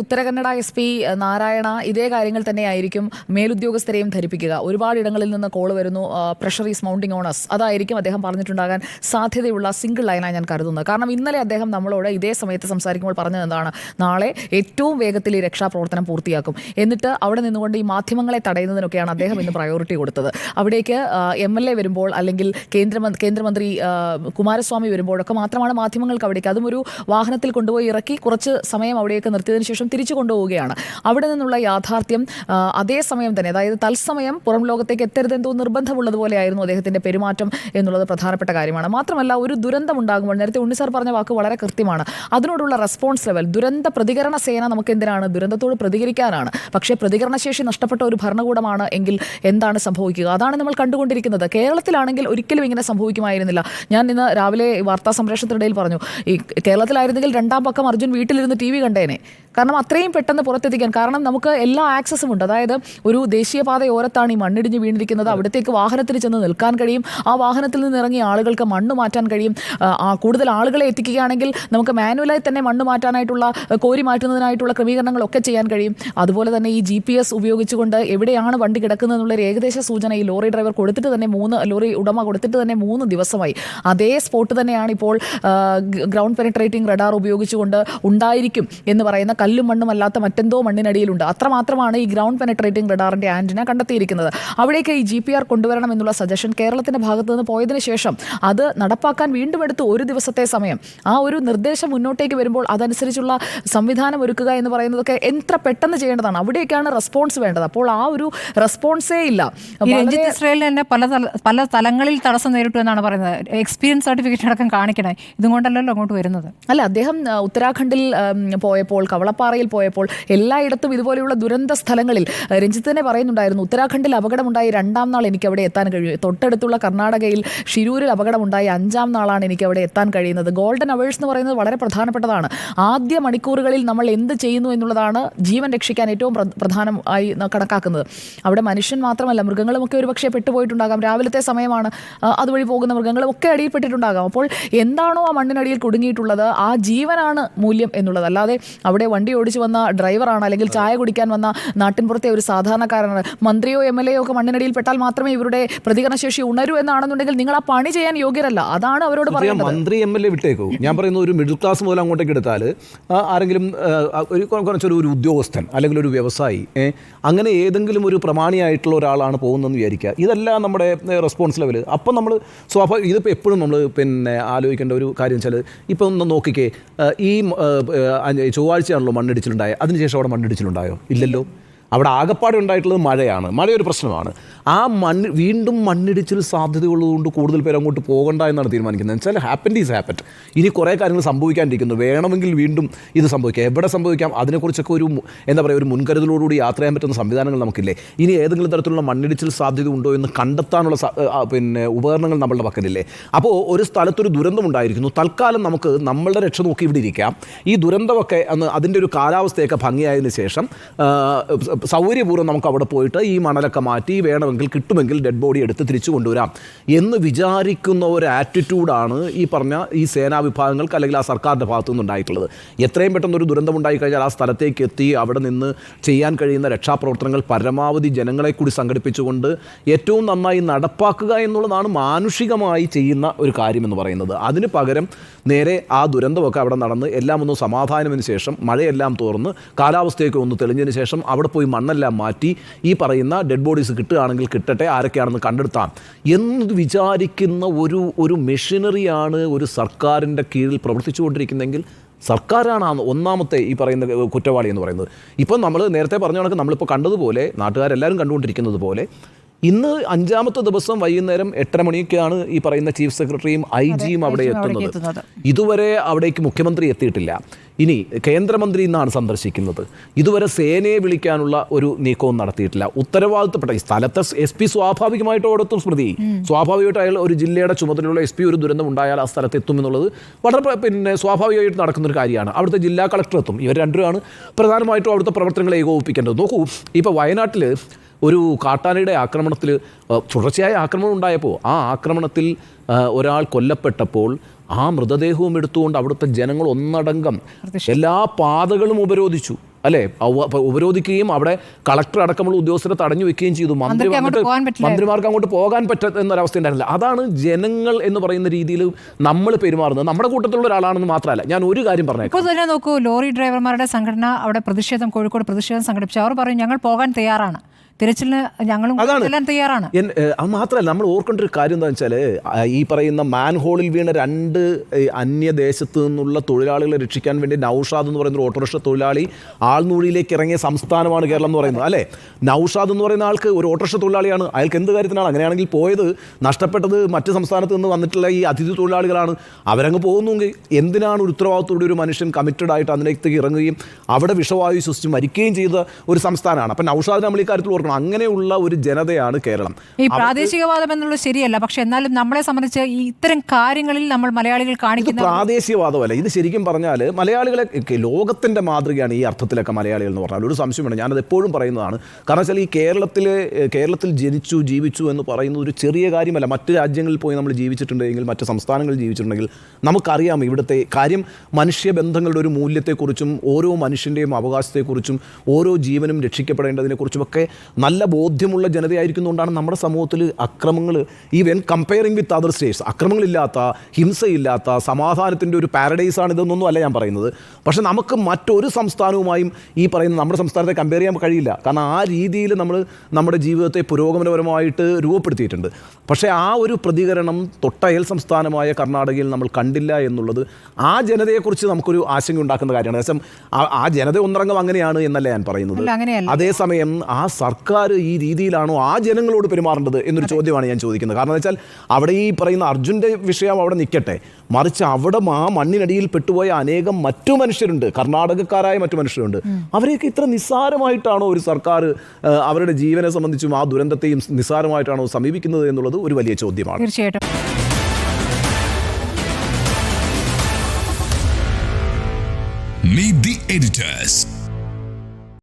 Uttara Kannada SP Narayana ഇതേ കാര്യങ്ങൾ തന്നെയായിരിക്കും മേലുദ്യോഗസ്ഥരെയും ധരിപ്പിക്കുക. ഒരുപാട് ഇടങ്ങളിൽ നിന്ന് കോൾ വരുന്നു, pressure is mounting on us. അതായിരിക്കും അദ്ദേഹം പറഞ്ഞിട്ടുണ്ടാകാൻ സാധ്യതയുള്ള സിംഗിൾ ലൈനായി ഞാൻ കരുതുന്നത്. കാരണം ഇന്നലെ അദ്ദേഹം നമ്മളോട് ഇതേ സമയത്ത് സംസാരിക്കുമ്പോൾ പറഞ്ഞത് എന്താണ്, നാളെ ഏറ്റവും വേഗത്തിൽ ഈ രക്ഷാപ്രവർത്തനം പൂർത്തിയാക്കും. എന്നിട്ട് അവിടെ നിന്നുകൊണ്ട് ഈ മാധ്യമങ്ങളെ തടയുന്നതിനൊക്കെയാണ് അദ്ദേഹം ഇന്ന് പ്രയോറിറ്റി കൊടുത്തത്. അവിടേക്ക് MLA വരുമ്പോൾ അല്ലെങ്കിൽ കേന്ദ്രമന്ത്രി കുമാരസ്വാമി വരുമ്പോഴൊക്കെ മാത്രമാണ് മാധ്യമങ്ങൾക്ക് അവിടേക്ക്, അതും ഒരു വാഹനത്തിൽ കൊണ്ടുപോയി ഇറക്കി കുറച്ച് സമയം അവിടേക്ക് നിർത്തിയതിനു ശേഷം തിരിച്ചു കൊണ്ടുപോവുകയാണ്. അവിടെ നിന്നുള്ള യാഥാർത്ഥ്യം അതേസമയം തന്നെ, അതായത് തത്സമയം പുറം ലോകത്തേക്ക് എത്തരുതെന്തോ നിർബന്ധമുള്ളതുപോലെയായിരുന്നു അദ്ദേഹത്തിൻ്റെ പെരുമാറ്റം എന്നുള്ളത് പ്രധാനപ്പെട്ട കാര്യമാണ്. മാത്രമല്ല, ഒരു ദുരന്തം ഉണ്ടാകുമ്പോൾ, നേരത്തെ ഉണ്ണി സാർ പറഞ്ഞ വാക്ക് വളരെ കൃത്യമാണ്, അതിനോടുള്ള റെസ്പോൺസ് ലെവൽ, ദുരന്ത പ്രതികരണ സേന നമുക്ക് എന്തിനാണ്, ദുരന്തത്തോട് പ്രതികരിക്കാനാണ്. പക്ഷേ പ്രതികരണശേഷി നഷ്ടപ്പെട്ട ഒരു ഭരണകൂടമാണ് എങ്കിൽ എന്താണ് സംഭവിക്കുക? അതാണ് നമ്മൾ കണ്ടുകൊണ്ടിരിക്കുന്നത്. കേരളത്തിലാണെങ്കിൽ ഒരിക്കലും ഇങ്ങനെ സംഭവിക്കുമായിരുന്നില്ല. ഞാൻ ഇന്ന് രാവിലെ വാർത്താ സംപ്രേഷണത്തിനിടയിൽ പറഞ്ഞു, ഈ കേരളത്തിലായിരുന്നെങ്കിൽ രണ്ടാം പക്കം അർജുൻ വീട്ടിലിരുന്ന് TV കണ്ടേനെ. കാരണം അത്രയും പെട്ടെന്ന് പുറത്തെത്തിക്കാൻ, കാരണം നമുക്ക് എല്ലാ ആക്സസും ഉണ്ട്. അതായത് ഒരു ദേശീയപാതയോരത്താണ് ഈ മണ്ണിടിഞ്ഞ് വീണിരിക്കുന്നത്, അവിടത്തേക്ക് വാഹനത്തിൽ ചെന്ന് നിൽക്കാൻ കഴിയും, ആ വാഹനത്തിൽ നിന്ന് ഇറങ്ങിയ ആളുകൾക്ക് മണ്ണ് മാറ്റാൻ കഴിയും. കൂടുതൽ ആളുകളെ എത്തിക്കുകയാണെങ്കിൽ നമുക്ക് മാനുവലായി തന്നെ മണ്ണ് മാറ്റാനായിട്ടുള്ള, കോരി മാറ്റുന്നതിനായിട്ടുള്ള ക്രമീകരണങ്ങളൊക്കെ ചെയ്യാൻ കഴിയും. അതുപോലെ തന്നെ ഈ GPS ഉപയോഗിച്ചുകൊണ്ട് എവിടെയാണ് വണ്ടി കിടക്കുന്നത് എന്നുള്ളൊരു ഏകദേശ സൂചന ഈ ലോറി ഡ്രൈവർ കൊടുത്തിട്ട് തന്നെ ലോറി ഉടമ കൊടുത്തിട്ട് തന്നെ 3 ദിവസമായി. അതേ സ്പോട്ട് തന്നെയാണ് ഇപ്പോൾ ഗ്രൗണ്ട് പെനട്രേറ്റിംഗ് റഡാർ ഉപയോഗിച്ചുകൊണ്ട് ഉണ്ടായിരിക്കും എന്ന് പറയുന്ന കല്ലും മണ്ണും അല്ലാത്ത മറ്റെന്തോ മണ്ണിനടിയിലുണ്ട്. അത്രമാത്രമാണ് ഈ ഗ്രൗണ്ട് പെനട്രേറ്റിംഗ് റഡാറിൻ്റെ ആൻറ്റിന കണ്ടെത്തിയിരിക്കുന്നത്. അവിടേക്ക് ഈ GPR കൊണ്ടുവരണം എന്നുള്ള സജഷൻ കേരളത്തിൻ്റെ ഭാഗത്തു നിന്ന് പോയതിനു ശേഷം അത് നടപ്പാക്കാൻ വീണ്ടും എടുത്തു 1 ദിവസത്തെ സമയം. ആ ഒരു നിർദ്ദേശം മുന്നോട്ടേക്ക് വരുമ്പോൾ അതനുസരിച്ചുള്ള സംവിധാനം ഒരുക്കുക എന്ന് പറയുന്നതൊക്കെ എത്ര പെട്ടെന്ന് ചെയ്യേണ്ടതാണ്. അവിടേക്കാണ് റെസ്പോൺസ് വേണ്ടത്. അപ്പോൾ ആ ഒരു റെസ്പോൺസേ ഇല്ല. ഇസ്രായേലിൽ തന്നെ പല തലങ്ങളിൽ തടസ്സം നേരിട്ടു എന്നാണ് പറയുന്നത്. എക്സ്പീരിയൻസ് സർട്ടിഫിക്കറ്റ് അടക്കം കാണിക്കണം. ഇതുകൊണ്ടല്ലല്ലോ അങ്ങോട്ട് വരുന്നത്. അല്ല, അദ്ദേഹം ഉത്തരാഖണ്ഡിൽ പോയപ്പോൾ, കവളപ്പാറയിൽ പോയപ്പോൾ, എല്ലായിടത്തും ഇതുപോലെയുള്ള ദുരന്ത സ്ഥലങ്ങളിൽ രഞ്ജിത്ത് തന്നെ പറയുന്നുണ്ടായിരുന്നു, ഉത്തരാഖണ്ഡിൽ അപകടമുണ്ടായി 2ാം നാൾ എനിക്ക് അവിടെ എത്താൻ കഴിയും. തൊട്ടടുത്തുള്ള കർണാടകയിൽ ഷിരൂരിൽ അപകടമുണ്ടായി 5ാം നാളാണ് എനിക്ക് അവിടെ എത്താൻ കഴിയുന്നത്. ഗോൾഡൻ അവേഴ്സ് എന്ന് പറയുന്നത് വളരെ പ്രധാനപ്പെട്ടതാണ്. ആദ്യ മണിക്കൂറുകളിൽ നമ്മൾ എന്ത് ചെയ്യുന്നു എന്നുള്ളതാണ് ജീവൻ രക്ഷിക്കാൻ ഏറ്റവും പ്രധാനമായി കണക്കാക്കുന്നത്. അവിടെ മനുഷ്യൻ മാത്രമല്ല, മൃഗങ്ങളുമൊക്കെ ഒരു പക്ഷേ പെട്ടുപോയിട്ടുണ്ടാകാം. രാവിലത്തെ സമയമാണ്, അതുവഴി പോകുന്ന മൃഗങ്ങളും ഒക്കെ അടിയിൽപ്പെട്ടിട്ടുണ്ടാകാം. അപ്പോൾ എന്താണോ ആ മണ്ണിനടിയിൽ കുടുങ്ങിയിട്ടുള്ളത്, ആ ജീവനാണ് മൂല്യം എന്നുള്ളത്. അല്ലാതെ അവിടെ വണ്ടി ഓടിച്ചു വന്ന ഡ്രൈവറാണ്, അല്ലെങ്കിൽ ചായ കുടിക്കാൻ വന്ന നാട്ടിൻപുറത്തെ ഒരു സാധാരണക്കാരനാണ്, മന്ത്രിയോ MLA ഒക്കെ മണ്ണിനടിയിൽ പെട്ടാൽ മാത്രമേ ഇവരുടെ പ്രതികരണശേഷി ഉണരൂ എന്നാണെന്നുണ്ടെങ്കിൽ നിങ്ങൾ ആ പണി ചെയ്യാൻ യോഗ്യരല്ല. അതാണ് അവരോട് പറയുന്നത്. മന്ത്രി MLA വിട്ടേക്കൂ. ഞാൻ പറയുന്ന ഒരു മിഡിൽ ക്ലാസ് മുതൽ അങ്ങോട്ടേക്ക് എടുത്താൽ ആരെങ്കിലും കുറച്ചൊരു ഉദ്യോഗസ്ഥൻ അല്ലെങ്കിൽ ഒരു വ്യവസായി, അങ്ങനെ ഏതെങ്കിലും ഒരു പ്രമാണിയായിട്ടുള്ള ഒരാളാണ് പോകുന്നതെന്ന് വിചാരിക്കുക. ഇതെല്ലാം നമ്മുടെ റെസ്പോൺസ് ലെവൽ. അപ്പം നമ്മൾ ഇതിപ്പോൾ എപ്പോഴും നമ്മൾ ആലോചിക്കേണ്ട ഒരു കാര്യം വെച്ചാൽ, ഇപ്പം ഒന്ന് നോക്കിക്കേ, ഈ ചൊവ്വാഴ്ചയാണല്ലോ മണ്ണിടിച്ചിലുണ്ടായത്. അതിനുശേഷം അവിടെ മണ്ണിടിച്ചിലുണ്ടായോ? ഇല്ലല്ലോ. അവിടെ ആകപ്പാടെ ഉണ്ടായിട്ടുള്ളത് മഴയാണ്. മഴയൊരു പ്രശ്നമാണ്. ആ വീണ്ടും മണ്ണിടിച്ചിൽ സാധ്യതയുള്ളതുകൊണ്ട് കൂടുതൽ പേര് അങ്ങോട്ട് പോകണ്ട എന്നാണ് തീരുമാനിക്കുന്നത്. വെച്ചാൽ ഹാപ്പൻഡ് ഈസ് ഹാപ്പൻഡ്. ഇനി കുറേ കാര്യങ്ങൾ സംഭവിക്കാണ്ടിരിക്കുന്നു. വേണമെങ്കിൽ വീണ്ടും ഇത് സംഭവിക്കാം. എവിടെ സംഭവിക്കാം? അതിനെക്കുറിച്ചൊക്കെ ഒരു ഒരു മുൻകരുതലോടുകൂടി യാത്ര ചെയ്യാൻ പറ്റുന്ന സംവിധാനങ്ങൾ നമുക്കില്ലേ? ഇനി ഏതെങ്കിലും തരത്തിലുള്ള മണ്ണിടിച്ചിൽ സാധ്യത ഉണ്ടോ എന്ന് കണ്ടെത്താനുള്ള ഉപകരണങ്ങൾ നമ്മളുടെ പക്കലില്ലേ? അപ്പോൾ ഒരു സ്ഥലത്തൊരു ദുരന്തം ഉണ്ടായിരിക്കുന്നു. തൽക്കാലം നമുക്ക് നമ്മളുടെ രക്ഷ നോക്കി ഇവിടെ ഇരിക്കാം. ഈ ദുരന്തമൊക്കെ അതിൻ്റെ ഒരു കാലാവസ്ഥയൊക്കെ ഭംഗിയായതിനു ശേഷം സൗകര്യപൂർവ്വം നമുക്ക് അവിടെ പോയിട്ട് ഈ മണലൊക്കെ മാറ്റി വേണമെങ്കിൽ കിട്ടുമെങ്കിൽ ഡെഡ് ബോഡി എടുത്ത് തിരിച്ചു കൊണ്ടുവരാം എന്ന് വിചാരിക്കുന്ന ഒരു ആറ്റിറ്റ്യൂഡാണ് ഈ പറഞ്ഞ ഈ സേനാ വിഭാഗങ്ങൾക്ക് അല്ലെങ്കിൽ ആ സർക്കാരിൻ്റെ ഭാഗത്തു നിന്നുണ്ടായിട്ടുള്ളത്. എത്രയും പെട്ടെന്ന് ഒരു ദുരന്തം ഉണ്ടായിക്കഴിഞ്ഞാൽ ആ സ്ഥലത്തേക്ക് എത്തി അവിടെ നിന്ന് ചെയ്യാൻ കഴിയുന്ന രക്ഷാപ്രവർത്തനങ്ങൾ പരമാവധി ജനങ്ങളെ കൂടി സംഘടിപ്പിച്ചുകൊണ്ട് ഏറ്റവും നന്നായി നടപ്പാക്കുക എന്നുള്ളതാണ് മാനുഷികമായി ചെയ്യുന്ന ഒരു കാര്യമെന്ന് പറയുന്നത്. അതിന് പകരം നേരെ ആ ദുരന്തമൊക്കെ അവിടെ നടന്ന് എല്ലാം ഒന്ന് സമാധാനത്തിന് ശേഷം, മഴയെല്ലാം തോർന്ന് കാലാവസ്ഥയൊക്കെ ഒന്ന് തെളിഞ്ഞതിന് ശേഷം അവിടെ പോയി മണ്ണെല്ലാം മാറ്റി ഈ പറയുന്ന ഡെഡ് ബോഡീസ് കിട്ടുകയാണെങ്കിൽ കിട്ടട്ടെ, ആരൊക്കെയാണെന്ന് കണ്ടെടുത്താം എന്ന് വിചാരിക്കുന്ന ഒരു മെഷീനറിയാണ് ഒരു സർക്കാരിൻ്റെ കീഴിൽ പ്രവർത്തിച്ചുകൊണ്ടിരിക്കുന്നതെങ്കിൽ സർക്കാരാണ് ഒന്നാമത്തെ ഈ പറയുന്ന കുറ്റവാളി എന്ന് പറയുന്നത്. ഇപ്പം നമ്മൾ നേരത്തെ പറഞ്ഞ കണക്ക് നമ്മളിപ്പോൾ കണ്ടതുപോലെ, നാട്ടുകാരെല്ലാവരും കണ്ടുകൊണ്ടിരിക്കുന്നത് പോലെ, ഇന്ന് 5ാമത്തെ ദിവസം വൈകുന്നേരം 8:30 മണിയൊക്കെയാണ് ഈ പറയുന്ന ചീഫ് സെക്രട്ടറിയും IG-യും അവിടെ എത്തുന്നത്. ഇതുവരെ അവിടേക്ക് മുഖ്യമന്ത്രി എത്തിയിട്ടില്ല. ഇനി കേന്ദ്രമന്ത്രി ഇന്നാണ് സന്ദർശിക്കുന്നത്. ഇതുവരെ സേനയെ വിളിക്കാനുള്ള ഒരു നീക്കവും നടത്തിയിട്ടില്ല. ഉത്തരവാദിത്തപ്പെട്ട ഈ സ്ഥലത്തെ SP സ്വാഭാവികമായിട്ട് ഓടത്തും സ്മൃതി, സ്വാഭാവികമായിട്ട് അയാൾ ഒരു ജില്ലയുടെ ചുമതലയുള്ള SP ഒരു ദുരന്തം ഉണ്ടായാൽ ആ സ്ഥലത്ത് എത്തും എന്നുള്ളത് വളരെ സ്വാഭാവികമായിട്ട് നടക്കുന്നൊരു കാര്യമാണ്. അവിടുത്തെ ജില്ലാ കളക്ടർ എത്തും. ഇവർ രണ്ടുമാണ് പ്രധാനമായിട്ടും അവിടുത്തെ പ്രവർത്തനങ്ങളെ ഏകോപിപ്പിക്കേണ്ടത്. നോക്കൂ, ഇപ്പോൾ വയനാട്ടിൽ ഒരു കാട്ടാനയുടെ ആക്രമണത്തിൽ തുടർച്ചയായ ആക്രമണം ഉണ്ടായപ്പോൾ ആ ആക്രമണത്തിൽ ഒരാൾ കൊല്ലപ്പെട്ടപ്പോൾ ആ മൃതദേഹവും എടുത്തുകൊണ്ട് അവിടുത്തെ ജനങ്ങൾ ഒന്നടങ്കം എല്ലാ പാതകളും ഉപരോധിച്ചു. അല്ലേ? ഉപരോധിക്കുകയും അവിടെ കളക്ടർ അടക്കമുള്ള ഉദ്യോഗസ്ഥരെ തടഞ്ഞു വെക്കുകയും ചെയ്തു. മന്ത്രിമാർക്ക് അങ്ങോട്ട് പോകാൻ പറ്റുന്നൊരവസ്ഥ ഉണ്ടായിരുന്നില്ല. അതാണ് ജനങ്ങൾ എന്ന് പറയുന്ന രീതിയിൽ നമ്മൾ പെരുമാറുന്നത്. നമ്മുടെ കൂട്ടത്തിലുള്ള ഒരാളാണെന്ന് മാത്രമല്ല, ഞാൻ ഒരു കാര്യം പറഞ്ഞേക്കാം. ഇപ്പോൾ തന്നെ നോക്കൂ, ലോറി ഡ്രൈവർമാരുടെ സംഘടന അവിടെ കോഴിക്കോട് പ്രതിഷേധം സംഘടിപ്പിച്ചു. അവർ പറയും ഞങ്ങൾ പോകാൻ തയ്യാറാണ്, തിരച്ചിലിന് ഞങ്ങളും എല്ലാം തയ്യാറാണ്. അത് മാത്രമല്ല, നമ്മൾ ഓർക്കേണ്ട ഒരു കാര്യം എന്താണെന്ന് വെച്ചാൽ, ഈ പറയുന്ന മാൻഹോളിൽ വീണ 2 അന്യദേശത്ത് നിന്നുള്ള തൊഴിലാളികളെ രക്ഷിക്കാൻ വേണ്ടി നൗഷാദ് എന്ന് പറയുന്ന ഒരു ഓട്ടോറിക്ഷ തൊഴിലാളി ആൾനൂഴിയിലേക്ക് ഇറങ്ങിയ സംസ്ഥാനമാണ് കേരളം എന്ന് പറയുന്നത്, അല്ലേ? നൗഷാദ് എന്ന് പറയുന്ന ആൾക്ക് ഒരു ഓട്ടോറിക്ഷ തൊഴിലാളിയാണ്. അയാൾക്ക് എന്ത് കാര്യത്തിനാണ്? അങ്ങനെയാണെങ്കിൽ പോയത്, നഷ്ടപ്പെട്ടത് മറ്റ് സംസ്ഥാനത്ത് നിന്ന് വന്നിട്ടുള്ള ഈ അതിഥി തൊഴിലാളികളാണ്. അവരങ്ങ് പോകുന്നെങ്കിൽ എന്തിനാണ് ഒരു ഉത്തരവാദിത്തോടെ ഒരു മനുഷ്യൻ കമ്മിറ്റഡ് ആയിട്ട് അതിലേക്ക് ഇറങ്ങുകയും അവിടെ വിഷവായു ശ്വസിച്ച് മരിക്കുകയും ചെയ്ത ഒരു സംസ്ഥാനമാണ്. അപ്പം നൗഷാദിന് നമ്മൾ ഈ കാര്യത്തിൽ അങ്ങനെയുള്ള ഒരു ജനതയാണ് കേരളം. ഈ പ്രാദേശികവാദം എന്നുള്ളത് ശരിയല്ല, പക്ഷെ എന്നാലും നമ്മളെ സംബന്ധിച്ച് ഈ ഇത്തരം കാര്യങ്ങളിൽ നമ്മൾ മലയാളികൾ കാണിക്കുന്ന പ്രാദേശികവാദമല്ല. ഇത് ശരിക്കും പറഞ്ഞാൽ മലയാളികളെ ലോകത്തിന്റെ മാതൃകയാണ് ഈ അർത്ഥത്തിലൊക്കെ മലയാളികൾ എന്ന് പറഞ്ഞാൽ. ഒരു സംശയമുണ്ട്, ഞാനത് എപ്പോഴും പറയുന്നതാണ്. കാരണം വെച്ചാൽ ഈ കേരളത്തിൽ ജനിച്ചു ജീവിച്ചു എന്ന് പറയുന്നത് ഒരു ചെറിയ കാര്യമല്ല. മറ്റ് രാജ്യങ്ങളിൽ പോയി നമ്മൾ ജീവിച്ചിട്ടുണ്ടെങ്കിൽ, മറ്റ് സംസ്ഥാനങ്ങളിൽ ജീവിച്ചിട്ടുണ്ടെങ്കിൽ നമുക്കറിയാം ഇവിടുത്തെ കാര്യം. മനുഷ്യബന്ധങ്ങളുടെ ഒരു മൂല്യത്തെക്കുറിച്ചും ഓരോ മനുഷ്യൻ്റെയും അവകാശത്തെക്കുറിച്ചും ഓരോ ജീവനും രക്ഷിക്കപ്പെടേണ്ടതിനെക്കുറിച്ചുമൊക്കെ നല്ല ബോധ്യമുള്ള ജനതയായിരിക്കുന്നതുകൊണ്ടാണ് നമ്മുടെ സമൂഹത്തിൽ അക്രമങ്ങൾ, even comparing with other states, അക്രമങ്ങളില്ലാത്ത, ഹിംസയില്ലാത്ത, സമാധാനത്തിൻ്റെ ഒരു പാരഡൈസാണ് ഇതൊന്നും അല്ല ഞാൻ പറയുന്നത്. പക്ഷേ നമുക്ക് മറ്റൊരു സംസ്ഥാനവുമായും ഈ പറയുന്ന നമ്മുടെ സംസ്ഥാനത്തെ കമ്പയർ ചെയ്യാൻ കഴിയില്ല. കാരണം ആ രീതിയിൽ നമ്മൾ നമ്മുടെ ജീവിതത്തെ പുരോഗമനപരമായിട്ട് രൂപപ്പെടുത്തിയിട്ടുണ്ട്. പക്ഷേ ആ ഒരു പ്രതികരണം തൊട്ടയൽ സംസ്ഥാനമായ കർണാടകയിൽ നമ്മൾ കണ്ടില്ല എന്നുള്ളത് ആ ജനതയെക്കുറിച്ച് നമുക്കൊരു ആശങ്ക ഉണ്ടാക്കുന്ന കാര്യമാണ്. ഏകദേശം ആ ജനത ഒന്നടങ്കം അങ്ങനെയാണ് എന്നല്ല ഞാൻ പറയുന്നത്. അതേസമയം ആ സർക്കാർ ഈ രീതിയിലാണോ ആ ജനങ്ങളോട് പെരുമാറേണ്ടത് എന്നൊരു ചോദ്യമാണ് ഞാൻ ചോദിക്കുന്നത്. കാരണം എന്ന് വെച്ചാൽ അവിടെ ഈ പറയുന്ന അർജുൻ്റെ വിഷയം അവിടെ നിൽക്കട്ടെ, മറിച്ച് അവിടെ ആ മണ്ണിനടിയിൽ പെട്ടുപോയ അനേകം മറ്റു മനുഷ്യരുണ്ട്, കർണാടകക്കാരായ മറ്റു മനുഷ്യരുണ്ട്. അവരെയൊക്കെ ഇത്ര നിസ്സാരമായിട്ടാണോ ഒരു സർക്കാർ അവരുടെ ജീവനെ സംബന്ധിച്ചും ആ ദുരന്തത്തെയും നിസ്സാരമായിട്ടാണോ സമീപിക്കുന്നത് എന്നുള്ളത് ഒരു വലിയ ചോദ്യമാണ്. തീർച്ചയായിട്ടും. Meet the editors.